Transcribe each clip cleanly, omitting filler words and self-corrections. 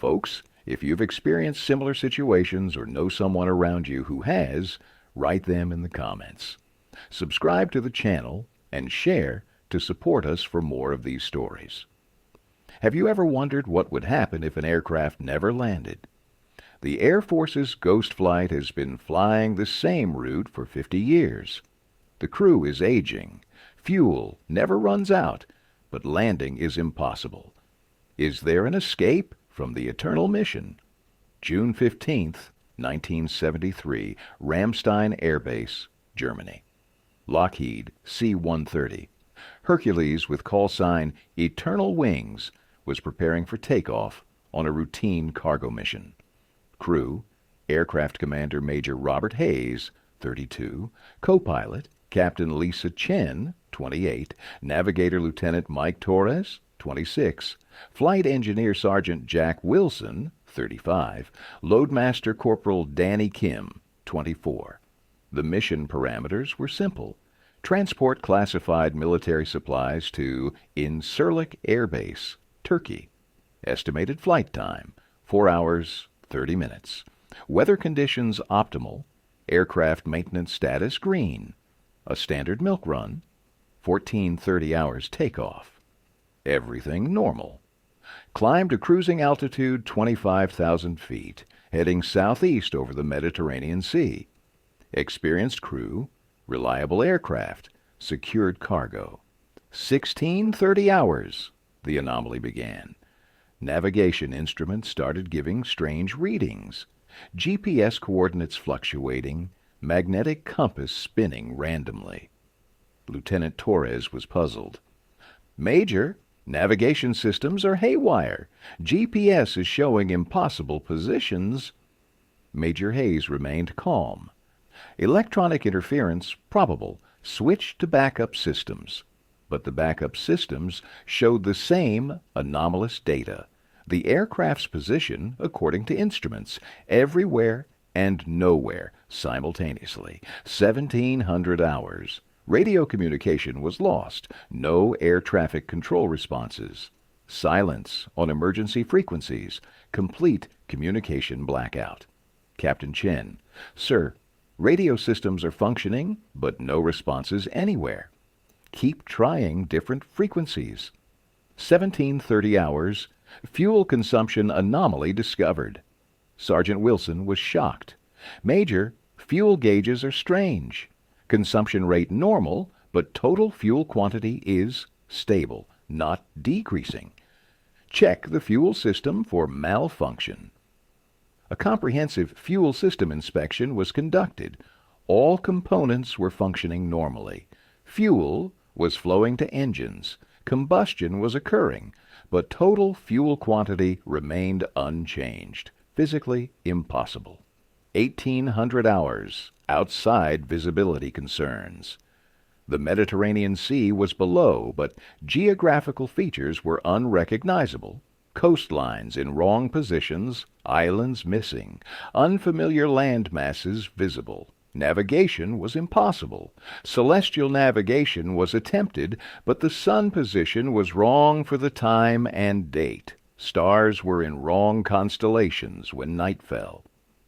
Folks, if you've experienced similar situations or know someone around you who has, write them in the comments. Subscribe to the channel and share to support us for more of these stories. Have you ever wondered what would happen if an aircraft never landed? The Air Force's Ghost Flight has been flying the same route for 50 years. The crew is aging. Fuel never runs out, but landing is impossible. Is there an escape from the eternal mission? June 15th, 1973, Ramstein Air Base, Germany. Lockheed C-130 Hercules with call sign Eternal Wings was preparing for takeoff on a routine cargo mission. Crew, Aircraft Commander Major Robert Hayes, 32, co-pilot Captain Lisa Chen, 28, Navigator Lieutenant Mike Torres, 26, Flight Engineer Sergeant Jack Wilson, 35, Loadmaster Corporal Danny Kim, 24. The mission parameters were simple. Transport classified military supplies to Incirlik Air Base, Turkey. Estimated flight time, 4 hours, 30 minutes. Weather conditions optimal. Aircraft maintenance status green. A standard milk run. 14:30 hours takeoff. Everything normal. Climb to cruising altitude 25,000 feet, heading southeast over the Mediterranean Sea. Experienced crew, reliable aircraft, secured cargo. 16:30 hours, the anomaly began. Navigation instruments started giving strange readings. GPS coordinates fluctuating, magnetic compass spinning randomly. Lieutenant Torres was puzzled. Major, navigation systems are haywire. GPS is showing impossible positions. Major Hayes remained calm. Electronic interference probable. Switch to backup systems. But the backup systems showed the same anomalous data. The aircraft's position according to instruments, everywhere and nowhere simultaneously. 1,700 hours. Radio communication was lost. No air traffic control responses. Silence on emergency frequencies. Complete communication blackout. Captain Chen: Sir, radio systems are functioning, but no responses anywhere. Keep trying different frequencies. 17:30 hours. Fuel consumption anomaly discovered. Sergeant Wilson was shocked. Major, fuel gauges are strange. Consumption rate normal, but total fuel quantity is stable, not decreasing. Check the fuel system for malfunction. A comprehensive fuel system inspection was conducted. All components were functioning normally. Fuel was flowing to engines. Combustion was occurring, but total fuel quantity remained unchanged. Physically impossible. 1,800 hours. Outside visibility concerns. The Mediterranean Sea was below, but geographical features were unrecognizable. Coastlines in wrong positions, islands missing, unfamiliar land masses visible. Navigation was impossible. Celestial navigation was attempted, but the sun position was wrong for the time and date. Stars were in wrong constellations when night fell.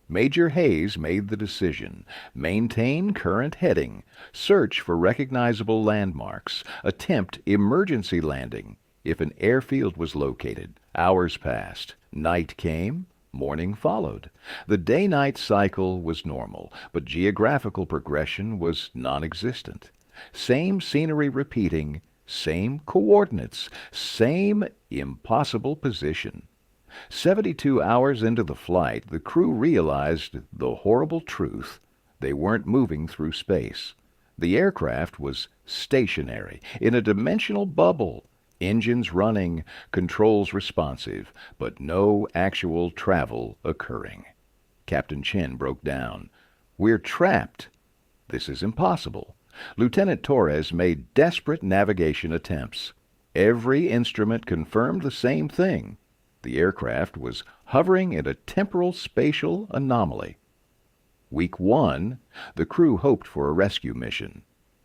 Major Hayes made the decision. Maintain current heading. Search for recognizable landmarks. Attempt emergency landing if an airfield was located. Hours passed. Night came. Morning followed. The day-night cycle was normal, but geographical progression was non-existent. Same scenery repeating, same coordinates, same impossible position. 72 hours into the flight, the crew realized the horrible truth. They weren't moving through space. The aircraft was stationary, in a dimensional bubble. Engines running, controls responsive, but no actual travel occurring. Captain Chen broke down. We're trapped. This is impossible. Lieutenant Torres made desperate navigation attempts. Every instrument confirmed the same thing. The aircraft was hovering in a temporal spatial anomaly. Week 1, the crew hoped for a rescue mission.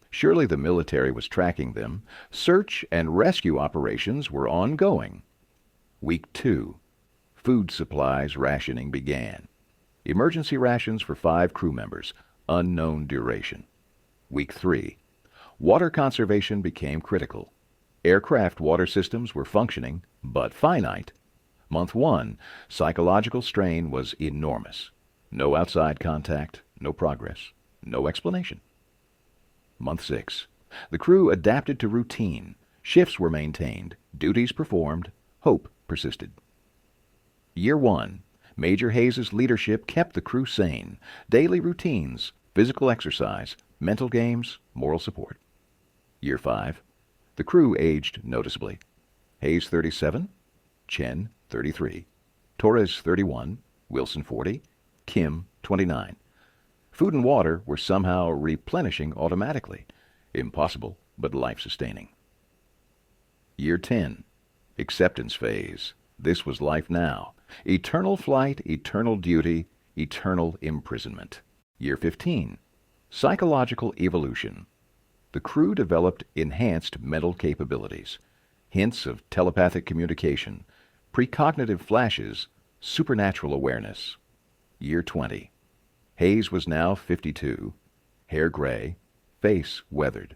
Surely the military was tracking them. Search and rescue operations were ongoing. Week 2. Food supplies rationing began. Emergency rations for 5 crew members, unknown duration. Week 3. Water conservation became critical. Aircraft water systems were functioning, but finite. Month 1. Psychological strain was enormous. No outside contact, no progress, no explanation. Month 6. The crew adapted to routine. Shifts were maintained, duties performed, hope persisted. Year 1. Major Hayes' leadership kept the crew sane. Daily routines, physical exercise, mental games, moral support. Year 5. The crew aged noticeably. Hayes 37, Chen 33, Torres 31, Wilson 40, Kim 29. Food and water were somehow replenishing automatically. Impossible, but life-sustaining. Year 10. Acceptance phase. This was life now. Eternal flight, eternal duty, eternal imprisonment. Year 15. Psychological evolution. The crew developed enhanced mental capabilities. Hints of telepathic communication, precognitive flashes, supernatural awareness. Year 20. Hayes was now 52, hair gray, face weathered.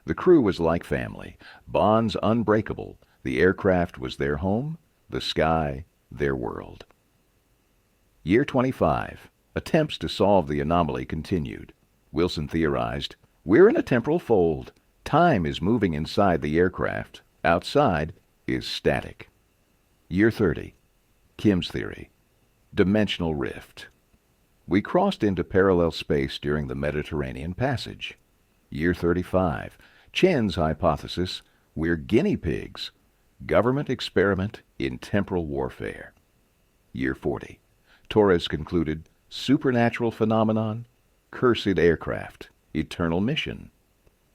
The crew was like family, bonds unbreakable. The aircraft was their home, the sky their world. Year 25. Attempts to solve the anomaly continued. Wilson theorized, "We're in a temporal fold. Time is moving inside the aircraft. Outside is static." Year 30. Kim's theory. Dimensional rift. We crossed into parallel space during the Mediterranean passage. Year 35. Chen's hypothesis, we're guinea pigs. Government experiment in temporal warfare. Year 40. Torres concluded, supernatural phenomenon, cursed aircraft, eternal mission.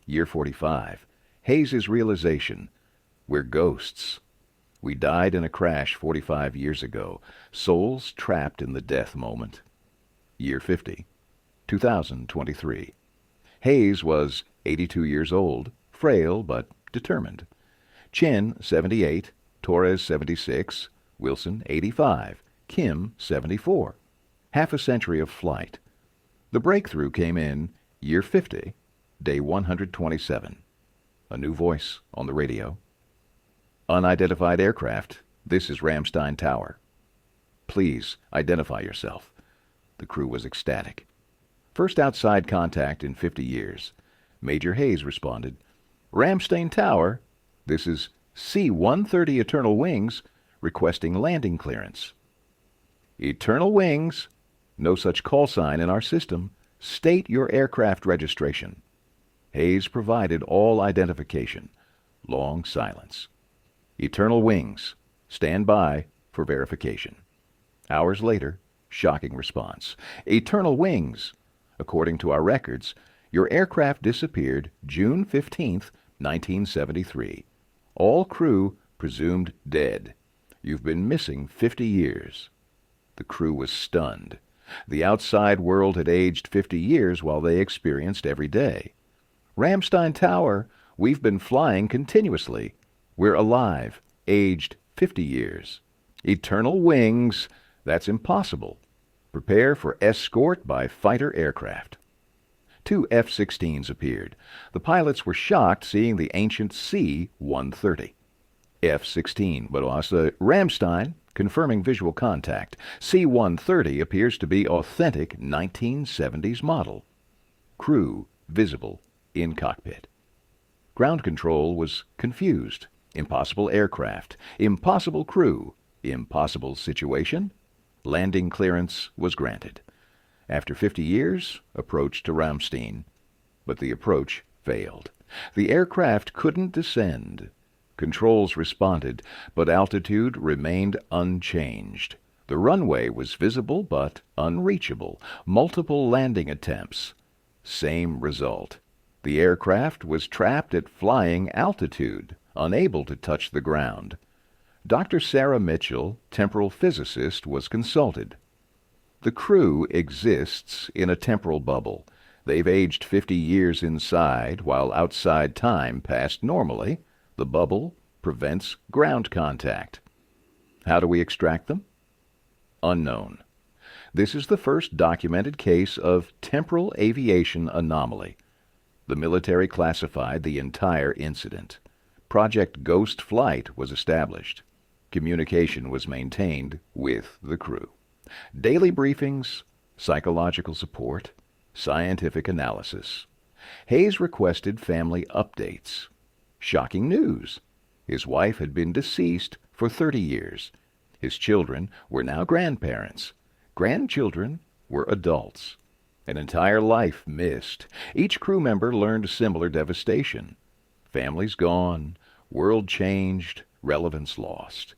Year 45. Hayes' realization, we're ghosts. We died in a crash 45 years ago, souls trapped in the death moment. Year 50. 2023. Hayes was 82 years old, frail but determined. Chen, 78, Torres, 76, Wilson, 85, Kim, 74. Half a century of flight. The breakthrough came in year 50, day 127. A new voice on the radio. Unidentified aircraft, this is Ramstein Tower. Please identify yourself. The crew was ecstatic. First outside contact in 50 years. Major Hayes responded, Ramstein Tower, this is C-130 Eternal Wings, requesting landing clearance. Eternal Wings, no such call sign in our system. State your aircraft registration. Hayes provided all identification. Long silence. Eternal Wings, stand by for verification. Hours later, shocking response. Eternal Wings, according to our records, your aircraft disappeared June 15th, 1973. All crew presumed dead. You've been missing 50 years. The crew was stunned. The outside world had aged 50 years while they experienced every day. Ramstein Tower, we've been flying continuously. We're alive, aged 50 years. Eternal Wings, that's impossible. Prepare for escort by fighter aircraft. 2 F-16s appeared. The pilots were shocked seeing the ancient C-130. F-16 was Ramstein, confirming visual contact. C-130 appears to be authentic 1970s model. Crew visible in cockpit. Ground control was confused. Impossible aircraft. Impossible crew. Impossible situation. Landing clearance was granted. After 50 years, approach to Ramstein. But the approach failed. The aircraft couldn't descend. Controls responded, but altitude remained unchanged. The runway was visible but unreachable. Multiple landing attempts. Same result. The aircraft was trapped at flying altitude, unable to touch the ground. Dr. Sarah Mitchell, temporal physicist, was consulted. The crew exists in a temporal bubble. They've aged 50 years inside, while outside time passed normally. The bubble prevents ground contact. How do we extract them? unknown. This is the first documented case of temporal aviation anomaly. The military classified the entire incident. Project Ghost Flight was established. Communication was maintained with the crew. Daily briefings, psychological support, scientific analysis. Hayes requested family updates. Shocking news. His wife had been deceased for 30 years. His children were now grandparents. Grandchildren were adults. An entire life missed. Each crew member learned similar devastation. Families gone, world changed, relevance lost.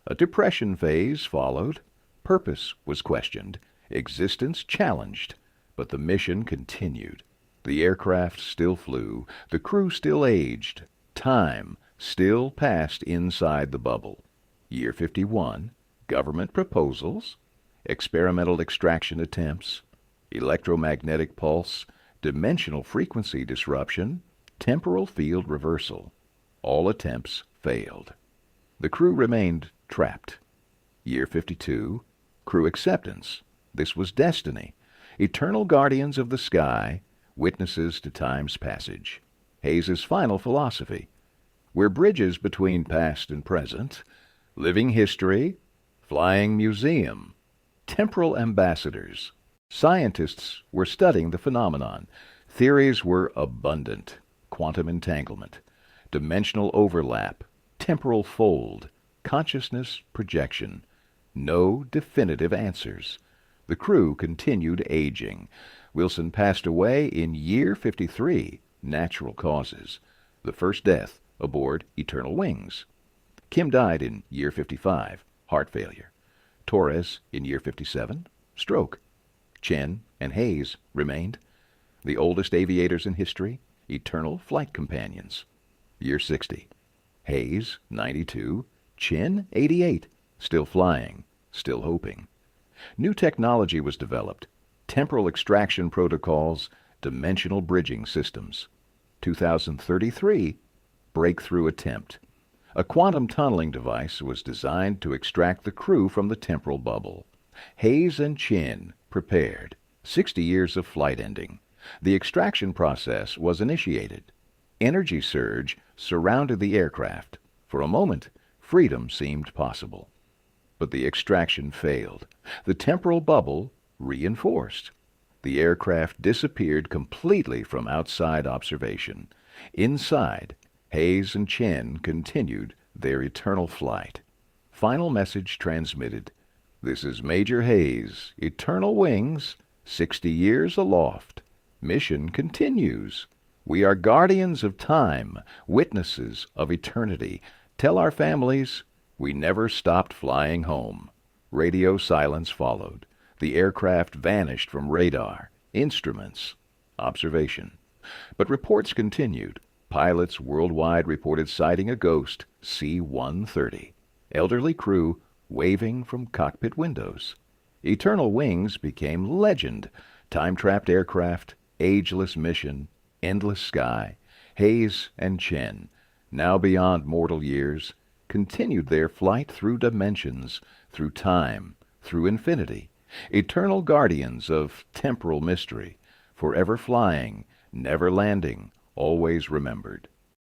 A depression phase followed. Purpose was questioned, existence challenged, but the mission continued. The aircraft still flew, the crew still aged, time still passed inside the bubble. Year 51, government proposals, experimental extraction attempts, electromagnetic pulse, dimensional frequency disruption, temporal field reversal. All attempts failed. The crew remained trapped. Year 52, crew acceptance. This was destiny. Eternal guardians of the sky, witnesses to time's passage. Hayes's final philosophy. We're bridges between past and present, living history, flying museum, temporal ambassadors. Scientists were studying the phenomenon. Theories were abundant. Quantum entanglement, dimensional overlap, temporal fold, consciousness projection. No definitive answers. The crew continued aging. Wilson passed away in year 53, natural causes. The first death aboard Eternal Wings. Kim died in year 55, heart failure. Torres in year 57, stroke. Chen and Hayes remained. The oldest aviators in history, eternal flight companions. Year 60. Hayes, 92. Chen, 88. Still flying, still hoping. New technology was developed. Temporal extraction protocols, dimensional bridging systems. 2033, breakthrough attempt. A quantum tunneling device was designed to extract the crew from the temporal bubble. Hayes and Chen prepared. 60 years of flight ending. The extraction process was initiated. Energy surge surrounded the aircraft. For a moment, freedom seemed possible. But the extraction failed. The temporal bubble reinforced. The aircraft disappeared completely from outside observation. Inside, Hayes and Chen continued their eternal flight. Final message transmitted. This is Major Hayes, Eternal Wings, 60 years aloft. Mission continues. We are guardians of time, witnesses of eternity. Tell our families we never stopped flying home. Radio silence followed. The aircraft vanished from radar, instruments, observation. But reports continued. Pilots worldwide reported sighting a ghost, C-130. Elderly crew waving from cockpit windows. Eternal Wings became legend. Time-trapped aircraft, ageless mission, endless sky. Hayes and Chen, now beyond mortal years, continued their flight through dimensions, through time, through infinity. Eternal guardians of temporal mystery, forever flying, never landing, always remembered.